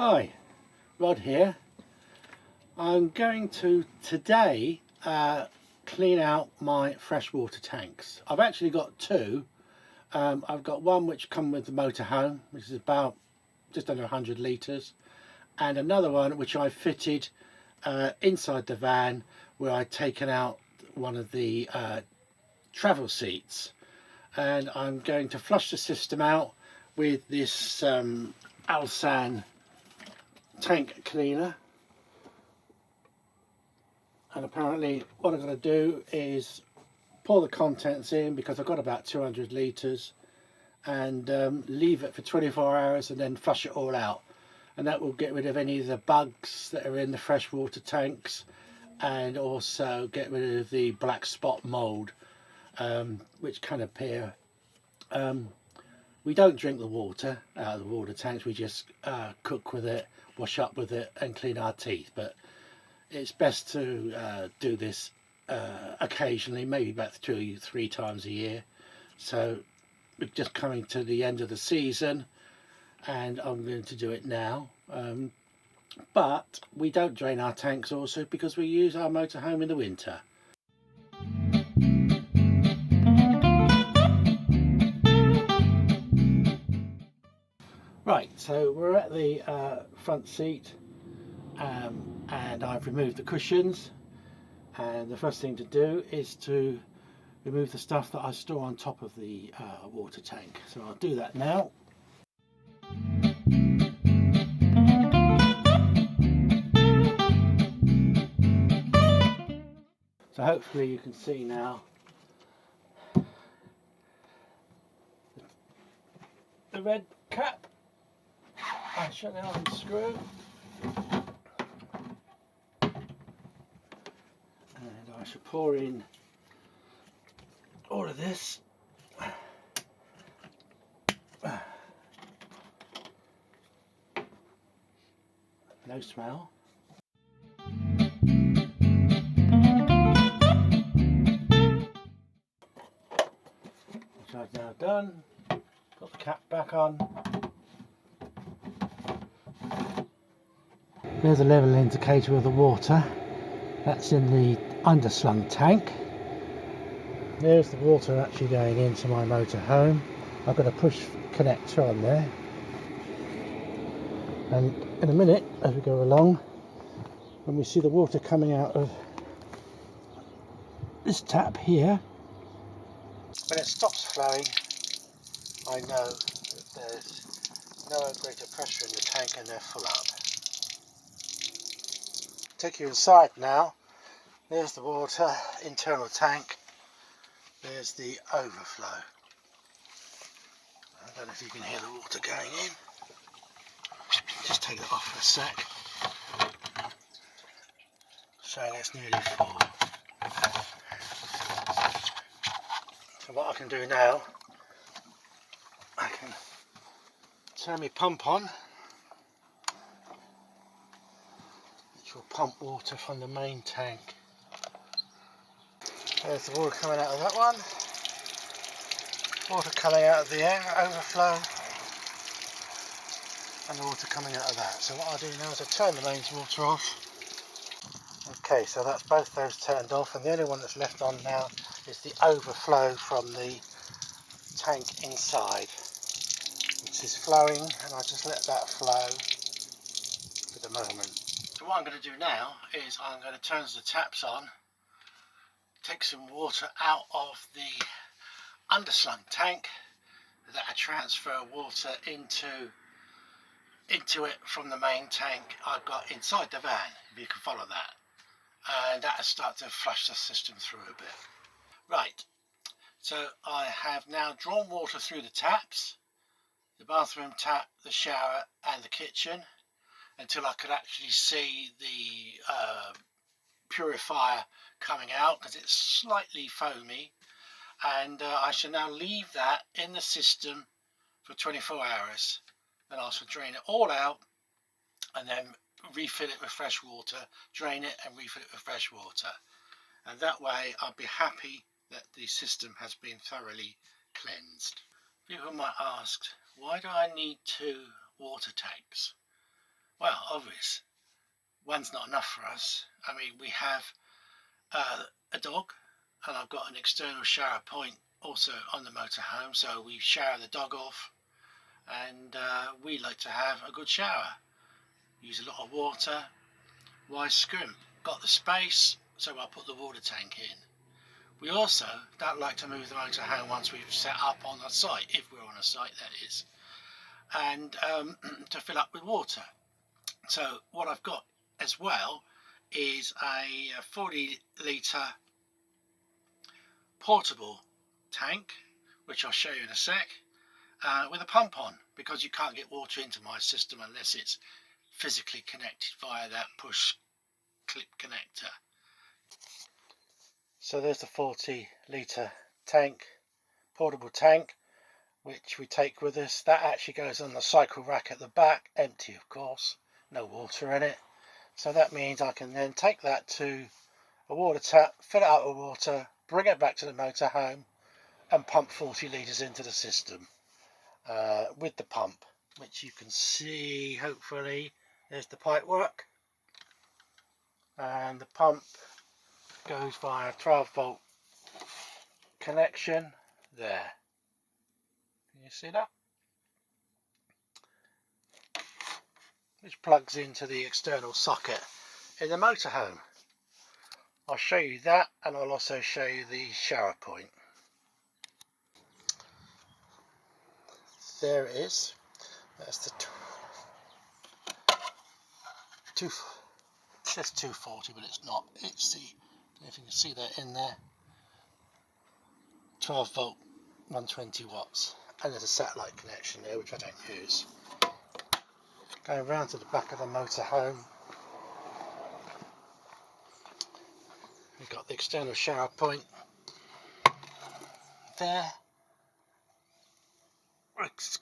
Hi, Rod here. I'm going to today clean out my freshwater tanks. I've actually got two. I've got one which comes with the motorhome, which is about just under 100 litres, and another one which I fitted inside the van, where I'd taken out one of the travel seats, and I'm going to flush the system out with this Alsan tank cleaner. And apparently what I'm going to do is pour the contents in, because I've got about 200 litres, and leave it for 24 hours and then flush it all out, and that will get rid of any of the bugs that are in the freshwater tanks, and also get rid of the black spot mould which can appear. We don't drink the water out of the water tanks, we just cook with it, wash up with it and clean our teeth, but it's best to do this occasionally, maybe about 2 or 3 times a year. So we're just coming to the end of the season and I'm going to do it now. But we don't drain our tanks also because we use our motorhome in the winter. Right, so we're at the front seat, and I've removed the cushions, and the first thing to do is to remove the stuff that I store on top of the water tank. So I'll do that now. So hopefully you can see now the red cap. I shut it on the screw, and I shall pour in all of this. No smell. Which I've now done. Got the cap back on. There's a level indicator of the water. That's in the underslung tank. There's the water actually going into my motorhome. I've got a push connector on there. And in a minute, as we go along, when we see the water coming out of this tap here, when it stops flowing, I know that there's no greater pressure in the tank and they're full up. Take you inside now. There's the water, internal tank. There's the overflow. I don't know if you can hear the water going in. Just take it off for a sec. So that's nearly full. So what I can do now, I can turn my pump on, which will pump water from the main tank. There's the water coming out of that one. Water coming out of the air overflow, and the water coming out of that. So what I'll do now is I'll turn the mains water off. Okay, so that's both those turned off, and the only one that's left on now is the overflow from the tank inside, which is flowing, and I'll just let that flow for the moment. So what I'm going to do now is I'm going to turn the taps on, take some water out of the underslung tank, that I transfer water into it from the main tank I've got inside the van, if you can follow that, and that'll start to flush the system through a bit. Right, so I have now drawn water through the taps, the bathroom tap, the shower and the kitchen, until I could actually see the purifier coming out, because it's slightly foamy, and I shall now leave that in the system for 24 hours. Then I shall drain it all out and then refill it with fresh water, drain it and refill it with fresh water, and that way I'll be happy that the system has been thoroughly cleansed. People might ask, why do I need 2 water tanks? obvious. One's not enough for us. I mean, we have a dog, and I've got an external shower point also on the motorhome, so we shower the dog off, and we like to have a good shower. Use a lot of water. Why scrimp? Got the space, so I'll put the water tank in. We also don't like to move the motorhome once we've set up on a site, if we're on a site that is, and to fill up with water. So what I've got as well is a 40 litre portable tank, which I'll show you in a sec, with a pump on, because you can't get water into my system unless it's physically connected via that push clip connector. So there's the 40 litre tank, portable tank, which we take with us. That actually goes on the cycle rack at the back, empty of course, no water in it. So that means I can then take that to a water tap, fill it up with water, bring it back to the motorhome and pump 40 litres into the system with the pump, which you can see, hopefully. There's the pipe work, and the pump goes via a 12-volt connection there. Can you see that? Which plugs into the external socket in the motorhome. I'll show you that, and I'll also show you the shower point. There it is. That's the it says 240, but it's not. It's the, if you can see that in there, 12 volt, 120 watts, and there's a satellite connection there, which I don't use. Going round to the back of the motorhome, we've got the external shower point there. It's